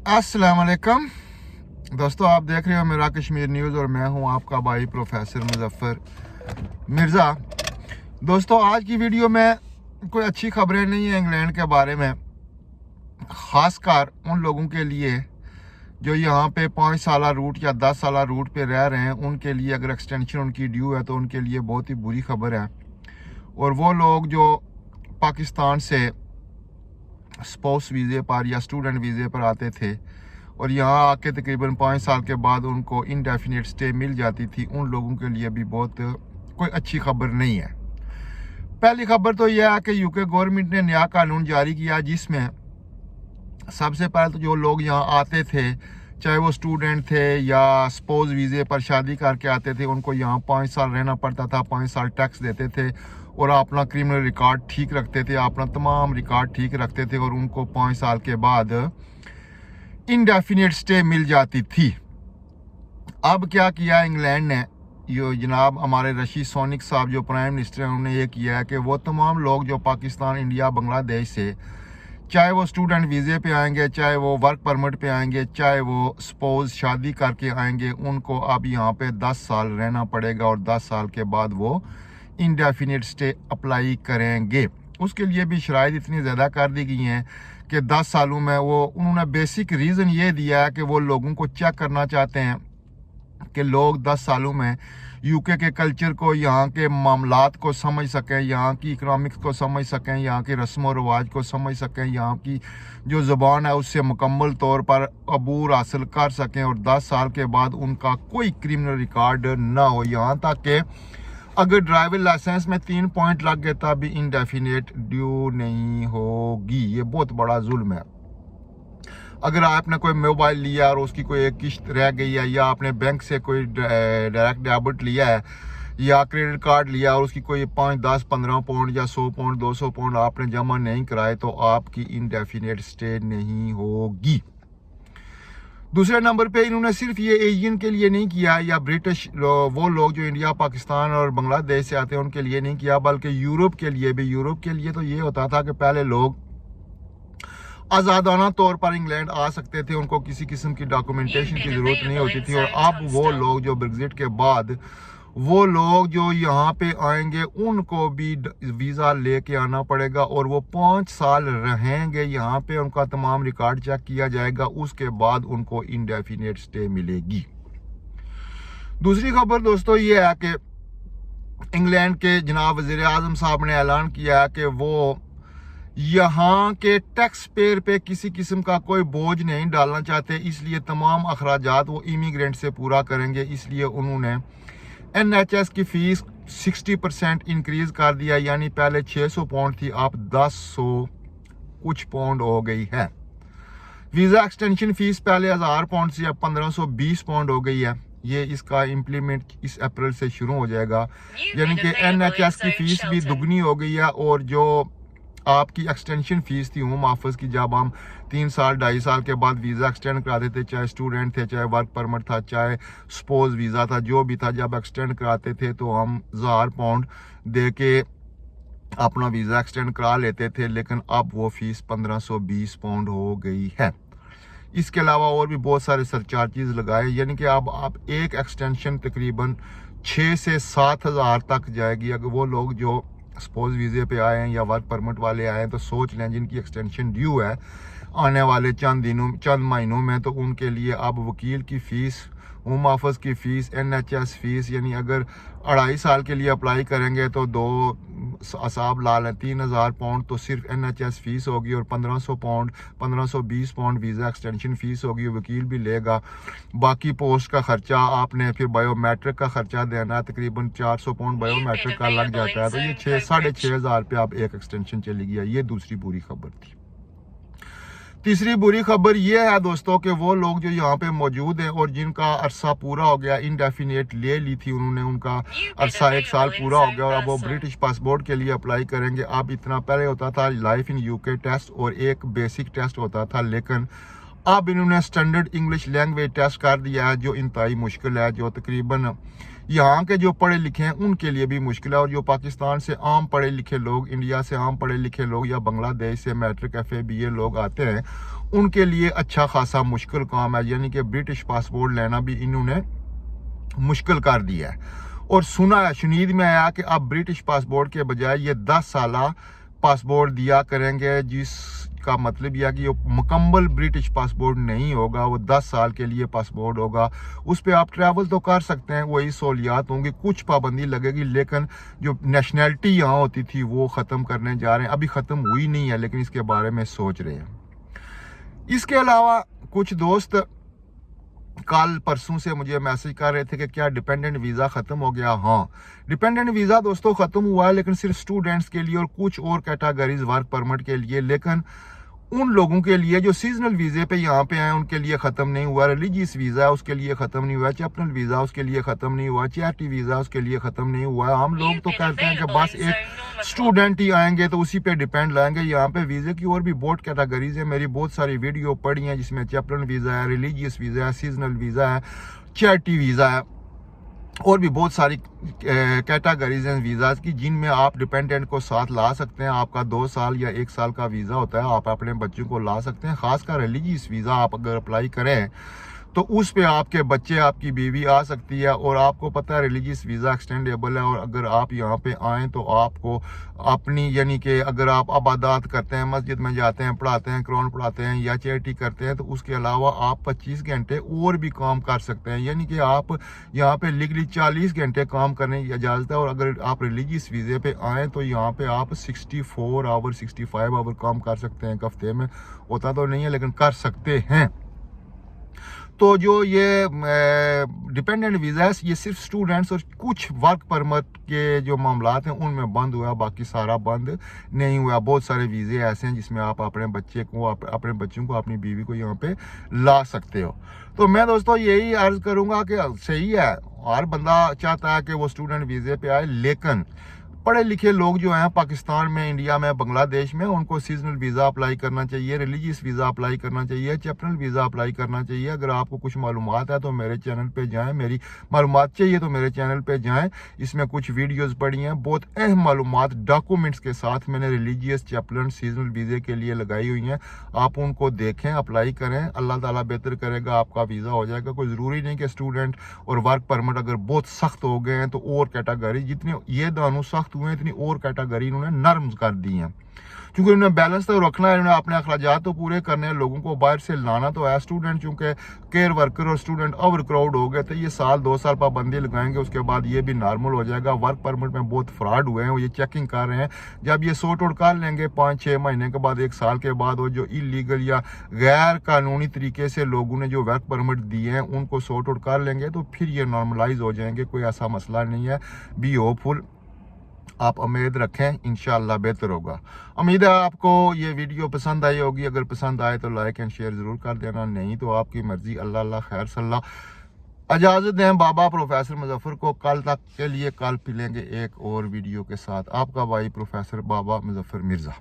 अस्सलाम वालेकुम दोस्तों, आप देख रहे हो मेरा कश्मीर न्यूज़ और मैं हूं आपका भाई प्रोफेसर मुजफ्फर मिर्ज़ा। दोस्तों, आज की वीडियो में कोई अच्छी खबरें नहीं है इंग्लैंड के बारे में, ख़ासकर उन लोगों के लिए जो यहाँ पे 5 साल रूट या 10 साल रूट पे रह रहे हैं। उनके लिए अगर एक्सटेंशन उनकी ड्यू है तो उनके लिए बहुत ही बुरी खबर है। और वो लोग जो पाकिस्तान से स्पाउस वीज़े पर या स्टूडेंट वीज़े पर आते थे और यहाँ आके तकरीबन 5 साल के बाद उनको इनडेफिनिट स्टे मिल जाती थी, उन लोगों के लिए भी बहुत कोई अच्छी खबर नहीं है। पहली खबर तो यह है कि यूके गवर्नमेंट ने नया कानून जारी किया जिसमें सबसे पहले तो जो लोग यहाँ आते थे, चाहे वो स्टूडेंट थे या स्पाउस वीज़े पर शादी करके आते थे, उनको यहाँ 5 साल रहना पड़ता था, 5 साल टैक्स देते थे और अपना क्रिमिनल रिकॉर्ड ठीक रखते थे, अपना तमाम रिकॉर्ड ठीक रखते थे और उनको 5 साल के बाद इनडेफिनिट स्टे मिल जाती थी। अब क्या किया इंग्लैंड ने, ये जनाब हमारे रशीद सुनक साहब जो प्राइम मिनिस्टर हैं, उन्होंने ये किया है कि वो तमाम लोग जो पाकिस्तान, इंडिया, बांग्लादेश से चाहे वो स्टूडेंट वीज़े पे आएंगे, चाहे वो वर्क परमिट पे आएंगे, चाहे वो स्पाउस शादी करके आएंगे, उनको अब यहाँ पे 10 साल रहना पड़ेगा और 10 साल के बाद वो इनडेफिनिट स्टे अप्लाई करेंगे। उसके लिए भी शराइत इतनी ज़्यादा कर दी गई हैं कि 10 सालों में वो उन्होंने बेसिक रीज़न ये दिया है कि वो लोगों को चेक करना चाहते हैं कि लोग 10 सालों में यूके के कल्चर को, यहाँ के मामलात को समझ सकें, यहाँ की इकनॉमिक्स को समझ सकें, यहाँ के रस्म व रवाज को समझ सकें, यहाँ की जो ज़बान है उससे मुकम्मल तौर पर अबूर हासिल कर सकें और 10 साल के बाद उनका कोई क्रिमिनल रिकॉर्ड ना हो। यहाँ तक कि अगर ड्राइविंग लाइसेंस में 3 पॉइंट लग गए तब भी इनडेफिनिट ड्यू नहीं होगी। ये बहुत बड़ा जुल्म है। अगर आपने कोई मोबाइल लिया और उसकी कोई एक किश्त रह गई है, या आपने बैंक से कोई डायरेक्ट डेबिट लिया है या क्रेडिट कार्ड लिया और उसकी कोई 5, 10, 15 पाउंड या 100 पाउंड, 200 पाउंड आपने जमा नहीं कराए, तो आपकी इनडेफिनिट स्टे नहीं होगी। दूसरे नंबर पे इन्होंने सिर्फ ये एशियन के लिए नहीं किया या ब्रिटिश वो लोग जो इंडिया, पाकिस्तान और बांग्लादेश से आते हैं उनके लिए नहीं किया, बल्कि यूरोप के लिए भी। यूरोप के लिए तो ये होता था कि पहले लोग आज़ादाना तौर पर इंग्लैंड आ सकते थे, उनको किसी किस्म की डॉक्यूमेंटेशन की ज़रूरत नहीं होती थी। और अब वो लोग जो ब्रेग्जिट के बाद वो लोग जो यहाँ पे आएंगे उनको भी वीज़ा लेके आना पड़ेगा और वो 5 साल रहेंगे यहाँ पे, उनका तमाम रिकॉर्ड चेक किया जाएगा, उसके बाद उनको इनडेफिनिट स्टे मिलेगी। दूसरी खबर दोस्तों ये है कि इंग्लैंड के जनाब वज़ीर आज़म साहब ने ऐलान किया है कि वो यहाँ के टैक्स पेयर पे किसी किस्म का कोई बोझ नहीं डालना चाहते, इसलिए तमाम अखराजात वो इमिग्रेंट से पूरा करेंगे। इसलिए उन्होंने NHS की फ़ीस 60% इंक्रीज़ कर दिया, यानी पहले 600 पाउंड थी, अब 1000 कुछ पाउंड हो गई है। वीज़ा एक्सटेंशन फ़ीस पहले 1000 पाउंड से अब 1520 पाउंड हो गई है। ये इसका इम्प्लीमेंट इस अप्रैल से शुरू हो जाएगा, यानी कि NHS की फ़ीस भी दुगनी हो गई है। और जो आपकी एक्सटेंशन फ़ीस थी होम ऑफिस की, जब हम 3 साल 2.5 साल के बाद वीज़ा एक्सटेंड कराते थे, चाहे स्टूडेंट थे, चाहे वर्क परमिट था, चाहे स्पाउस वीज़ा था, जो भी था, जब एक्सटेंड कराते थे तो हम 1000 पाउंड दे के अपना वीज़ा एक्सटेंड करा लेते थे, लेकिन अब वो फ़ीस 1520 पाउंड हो गई है। इसके अलावा और भी बहुत सारे सरचार्जेस लगाए, यानी कि अब आप एक एक्सटेंशन तकरीबन 6 से 7 हज़ार तक जाएगी। अगर वो लोग जो स्पाउस वीज़े पे आए हैं या वर्क परमिट वाले आए हैं तो सोच लें, जिनकी एक्सटेंशन ड्यू है आने वाले चंद महीनों में, तो उनके लिए अब वकील की फ़ीस, होम ऑफिस की फ़ीस, NHS फ़ीस, यानी अगर 2.5 साल के लिए अप्लाई करेंगे तो 2 असाब ला लें 3000 पाउंड तो सिर्फ NHS फ़ीस होगी और 1500 pound 1520 pound visa extension fees होगी। वकील भी लेगा, बाकी पोस्ट का ख़र्चा आपने, फिर बायोमेट्रिक का ख़र्चा देना, तकरीबन 400 पाउंड बायोमेट्रिक का लग जाता है। तो ये 6,500 पे आप एक एक्सटेंशन चली गया। ये दूसरी बुरी खबर थी। तीसरी बुरी खबर ये है दोस्तों कि वो लोग जो यहाँ पे मौजूद हैं और जिनका अरसा पूरा हो गया, इनडेफिनिट ले ली थी उन्होंने, उनका अरसा 1 साल पूरा हो गया और अब वो ब्रिटिश पासपोर्ट के लिए अप्लाई करेंगे। अब इतना पहले होता था लाइफ इन यूके टेस्ट और एक बेसिक टेस्ट होता था, लेकिन अब इन्होंने स्टैंडर्ड इंग्लिश लैंग्वेज टेस्ट कर दिया है, जो इंतहाई मुश्किल है, जो तकरीबन यहाँ के जो पढ़े लिखे हैं उनके लिए भी मुश्किल है। और जो पाकिस्तान से आम पढ़े लिखे लोग, इंडिया से आम पढ़े लिखे लोग या बांग्लादेश से मैट्रिक FA BA लोग आते हैं, उनके लिए अच्छा खासा मुश्किल काम है, यानी कि ब्रिटिश पासपोर्ट लेना भी इन्होंने मुश्किल कर दिया है। और सुना है, शुनीद में आया कि अब ब्रिटिश पासपोर्ट के बजाय ये 10 साला पासपोर्ट दिया करेंगे, जिसका मतलब यह कि वो मुकम्मल ब्रिटिश पासपोर्ट नहीं होगा, वो 10 साल के लिए पासपोर्ट होगा। उस पर आप ट्रैवल तो कर सकते हैं, वही सहूलियात होंगी, कुछ पाबंदी लगेगी, लेकिन जो नेशनैलिटी यहाँ होती थी वो ख़त्म करने जा रहे हैं। अभी ख़त्म हुई नहीं है, लेकिन इसके बारे में सोच रहे हैं। इसके अलावा कुछ दोस्त कल परसों से मुझे मैसेज कर रहे थे कि क्या डिपेंडेंट वीज़ा ख़त्म हो गया। हाँ, डिपेंडेंट वीज़ा दोस्तों ख़त्म हुआ है, लेकिन सिर्फ स्टूडेंट्स के लिए और कुछ और कैटेगरीज वर्क परमिट के लिए। लेकिन उन लोगों के लिए जो सीजनल वीज़े पे यहाँ पे आए उनके लिए ख़त्म नहीं हुआ। रिलीजियस वीज़ा है उसके लिए ख़त्म नहीं हुआ, चैप्टरल वीज़ा उसके लिए ख़त्म नहीं हुआ, चैरिटी वीज़ा उसके लिए ख़त्म नहीं हुआ। हम लोग तो कहते हैं कि बस एक स्टूडेंट ही आएंगे तो उसी पे डिपेंड लाएंगे। यहाँ पे वीज़े की और भी बहुत कैटेगरीज है, मेरी बहुत सारी वीडियो पड़ी हैं जिसमें चैप्टरल वीज़ा है, रिलीजियस वीज़ा है, सीजनल वीज़ा है, चैरिटी वीज़ा है और भी बहुत सारी कैटेगरीज हैं वीज़ाज की, जिनमें आप डिपेंडेंट को साथ ला सकते हैं। आपका 2 साल या 1 साल का वीज़ा होता है, आप अपने बच्चों को ला सकते हैं। खासकर रिलीजियस वीज़ा आप अगर अप्लाई करें तो उस पे आपके बच्चे, आपकी बीवी आ सकती है। और आपको पता है रिलीजियस वीज़ा एक्सटेंडेबल है, और अगर आप यहाँ पे आएँ तो आपको अपनी, यानी कि अगर आप इबादत करते हैं, मस्जिद में जाते हैं, पढ़ाते हैं, कुरान पढ़ाते हैं या चैरिटी करते हैं, तो उसके अलावा आप 25 घंटे और भी काम कर सकते हैं। यानी कि आप यहाँ पे लीगली 40 घंटे काम करने की इजाज़त है। और अगर आप रिलीजियस वीज़े पे आएँ तो यहाँ पे आप 64 आवर 65 आवर काम कर सकते हैं एक हफ्ते में। होता तो नहीं है, लेकिन कर सकते हैं। तो जो ये डिपेंडेंट वीज़ा है, ये सिर्फ स्टूडेंट्स और कुछ वर्क परमिट के जो मामलात हैं उनमें बंद हुआ, बाकी सारा बंद नहीं हुआ। बहुत सारे वीज़े ऐसे हैं जिसमें आप अपने बच्चे को, अपने बच्चों को, अपनी बीवी को यहाँ पे ला सकते हो। तो मैं दोस्तों यही अर्ज करूँगा कि सही है, हर बंदा चाहता है कि वो स्टूडेंट वीज़े पे आए, लेकिन पढ़े लिखे लोग जो हैं पाकिस्तान में, इंडिया में, बांग्लादेश में, उनको सीजनल वीज़ा अप्लाई करना चाहिए, रिलीजियस वीज़ा अप्लाई करना चाहिए, चैप्टरल वीज़ा अप्लाई करना चाहिए। अगर आपको कुछ मालूमात है तो मेरे चैनल पे जाएं, मेरी मालूमात चाहिए तो मेरे चैनल पे जाएं। इसमें कुछ वीडियोस पड़ी हैं, बहुत अहम मालूमात डॉक्यूमेंट्स के साथ मैंने रिलीजियस, चैप्टरल, सीजनल वीज़े के लिए लगाई हुई हैं। आप उनको देखें, अप्लाई करें, अल्लाह ताला बेहतर करेगा, आपका वीज़ा हो जाएगा। कोई ज़रूरी नहीं कि स्टूडेंट और वर्क परमिट अगर बहुत सख्त हो गए हैं तो और कैटेगरी, जितने ये दोनों सख्त हुए इतनी और कैटेगरी इन्होंने नर्म कर दी हैं, क्योंकि उन्हें बैलेंस तो रखना है, उन्हें अपने अखराजात तो पूरे करने हैं, लोगों को बाहर से लाना तो है। स्टूडेंट चूंकि केयर वर्कर और स्टूडेंट ओवर क्राउड हो गए, तो ये 1-2 साल पाबंदी लगाएंगे, उसके बाद ये भी नॉर्मल हो जाएगा। वर्क परमिट में बहुत फ्रॉड हुए हैं, वो ये चेकिंग कर रहे हैं। जब ये सॉर्ट आउट कर लेंगे 5-6 महीने के बाद, 1 साल के बाद, और जो इलीगल या गैर कानूनी तरीके से लोगों ने जो वर्क परमिट दिए हैं उनको सॉर्ट आउट कर लेंगे, तो फिर ये नॉर्मलाइज हो जाएंगे। कोई ऐसा मसला नहीं है, बी होपफुल, आप उम्मीद रखें, इंशाल्लाह बेहतर होगा। उम्मीद है आपको ये वीडियो पसंद आई होगी। अगर पसंद आए तो लाइक एंड शेयर ज़रूर कर देना, नहीं तो आपकी मर्ज़ी। अल्लाह अल्लाह खैर सल्लाह। इजाज़त दें बाबा प्रोफेसर मुजफ्फर को। कल तक के लिए कल मिलेंगे एक और वीडियो के साथ। आपका भाई प्रोफेसर बाबा मुजफ्फर मिर्ज़ा।